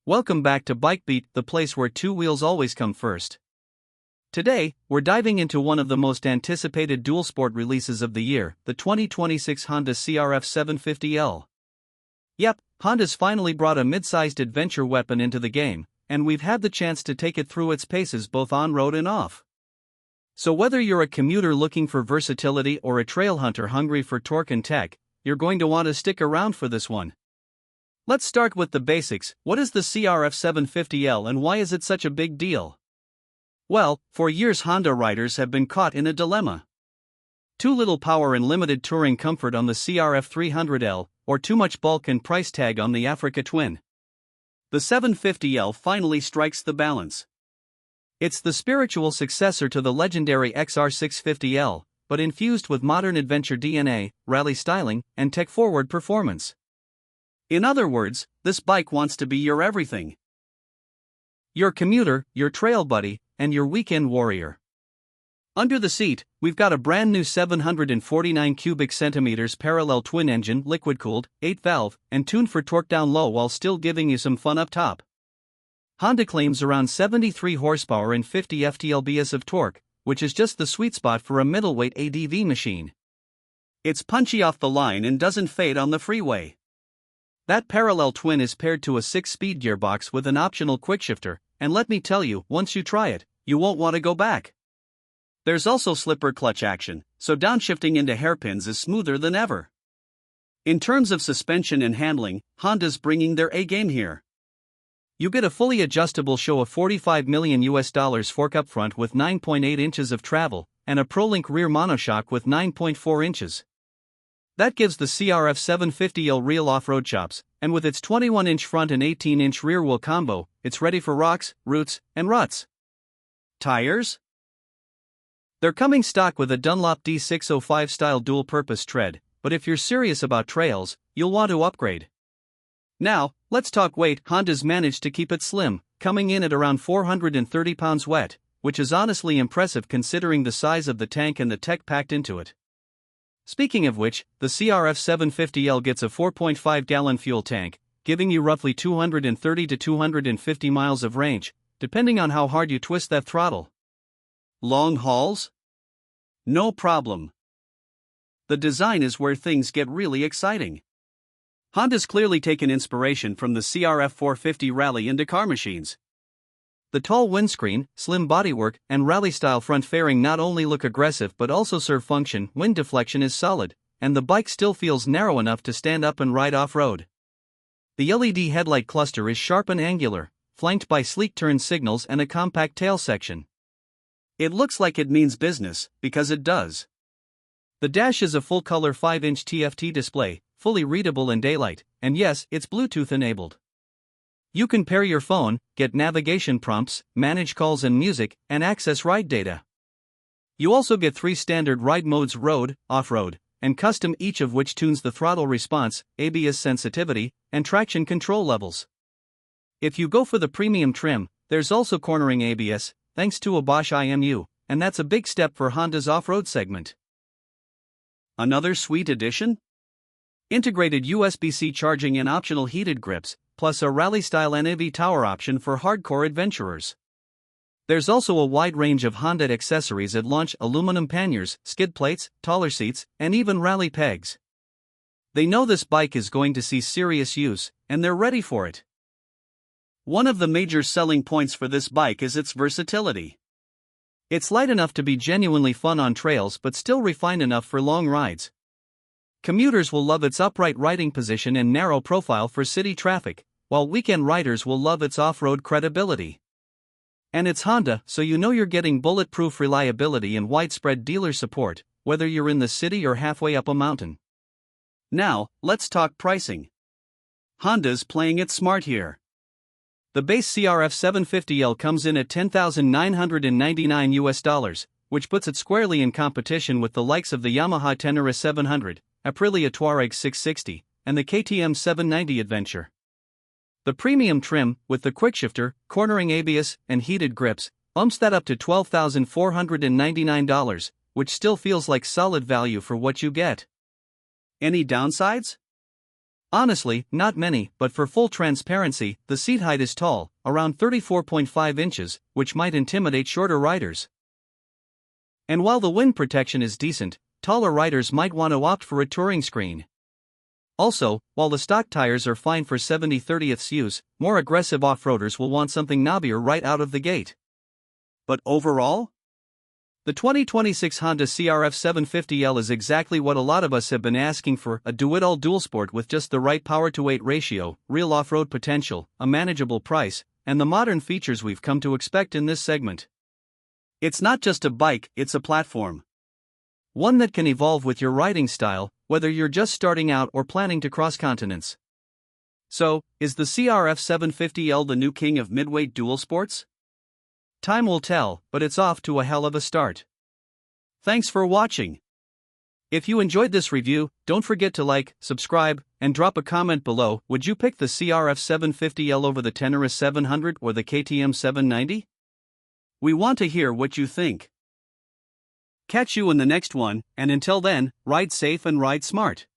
Welcome back to BikeBeat, the place where two wheels always come first. Today, we're diving into one of the most anticipated dual sport releases of the year, the 2026 Honda CRF750L. Yep, Honda's finally brought a mid-sized adventure weapon into the game, and we've had the chance to take it through its paces both on-road and off. So whether you're a commuter looking for versatility or a trail hunter hungry for torque and tech, you're going to want to stick around for this one. Let's start with the basics. What is the CRF750L and why is it such a big deal? Well, for years Honda riders have been caught in a dilemma. Too little power and limited touring comfort on the CRF300L, or too much bulk and price tag on the Africa Twin. The 750L finally strikes the balance. It's the spiritual successor to the legendary XR650L, but infused with modern adventure DNA, rally styling, and tech-forward performance. In other words, this bike wants to be your everything. Your commuter, your trail buddy, and your weekend warrior. Under the seat, we've got a brand new 749 cubic centimeters parallel twin engine, liquid-cooled, 8-valve, and tuned for torque down low while still giving you some fun up top. Honda claims around 73 horsepower and 50 ft-lbs of torque, which is just the sweet spot for a middleweight ADV machine. It's punchy off the line and doesn't fade on the freeway. That parallel twin is paired to a 6-speed gearbox with an optional quickshifter, and let me tell you, once you try it, you won't want to go back. There's also slipper clutch action, so downshifting into hairpins is smoother than ever. In terms of suspension and handling, Honda's bringing their A-game here. You get a fully adjustable Showa $45 million fork up front with 9.8 inches of travel, and a ProLink rear monoshock with 9.4 inches. That gives the CRF750L real off-road chops, and with its 21-inch front and 18-inch rear wheel combo, it's ready for rocks, roots, and ruts. Tires? They're coming stock with a Dunlop D605 style dual-purpose tread, but if you're serious about trails, you'll want to upgrade. Now, let's talk weight. Honda's managed to keep it slim, coming in at around 430 pounds wet, which is honestly impressive considering the size of the tank and the tech packed into it. Speaking of which, the CRF750L gets a 4.5-gallon fuel tank, giving you roughly 230 to 250 miles of range, depending on how hard you twist that throttle. Long hauls? No problem. The design is where things get really exciting. Honda's clearly taken inspiration from the CRF450 rally and Dakar machines. The tall windscreen, slim bodywork, and rally-style front fairing not only look aggressive but also serve function. Wind deflection is solid, and the bike still feels narrow enough to stand up and ride off-road. The LED headlight cluster is sharp and angular, flanked by sleek turn signals and a compact tail section. It looks like it means business, because it does. The dash is a full-color 5-inch TFT display, fully readable in daylight, and yes, it's Bluetooth-enabled. You can pair your phone, get navigation prompts, manage calls and music, and access ride data. You also get 3 standard ride modes: road, off-road, and custom, each of which tunes the throttle response, ABS sensitivity, and traction control levels. If you go for the premium trim, there's also cornering ABS, thanks to a Bosch IMU, and that's a big step for Honda's off-road segment. Another sweet addition? Integrated USB-C charging and optional heated grips, plus a rally-style NAV tower option for hardcore adventurers. There's also a wide range of Honda accessories at launch: aluminum panniers, skid plates, taller seats, and even rally pegs. They know this bike is going to see serious use, and they're ready for it. One of the major selling points for this bike is its versatility. It's light enough to be genuinely fun on trails but still refined enough for long rides. Commuters will love its upright riding position and narrow profile for city traffic, while weekend riders will love its off-road credibility. And it's Honda, so you know you're getting bulletproof reliability and widespread dealer support, whether you're in the city or halfway up a mountain. Now, let's talk pricing. Honda's playing it smart here. The base CRF750L comes in at $10,999, which puts it squarely in competition with the likes of the Yamaha Tenere 700, Aprilia Touareg 660, and the KTM 790 Adventure. The premium trim, with the quickshifter, cornering ABS, and heated grips, bumps that up to $12,499, which still feels like solid value for what you get. Any downsides? Honestly, not many, but for full transparency, the seat height is tall, around 34.5 inches, which might intimidate shorter riders. And while the wind protection is decent, taller riders might want to opt for a touring screen. Also, while the stock tires are fine for 70/30ths use, more aggressive off-roaders will want something knobbier right out of the gate. But overall, the 2026 Honda CRF750L is exactly what a lot of us have been asking for: a do-it-all dual sport with just the right power-to-weight ratio, real off-road potential, a manageable price, and the modern features we've come to expect in this segment. It's not just a bike, it's a platform. One that can evolve with your riding style, whether you're just starting out or planning to cross continents. So, is the CRF750L the new king of midweight dual sports? Time will tell, but it's off to a hell of a start. Thanks for watching. If you enjoyed this review, don't forget to like, subscribe, and drop a comment below. Would you pick the CRF750L over the Tenere 700 or the KTM 790? We want to hear what you think. Catch you in the next one, and until then, ride safe and ride smart.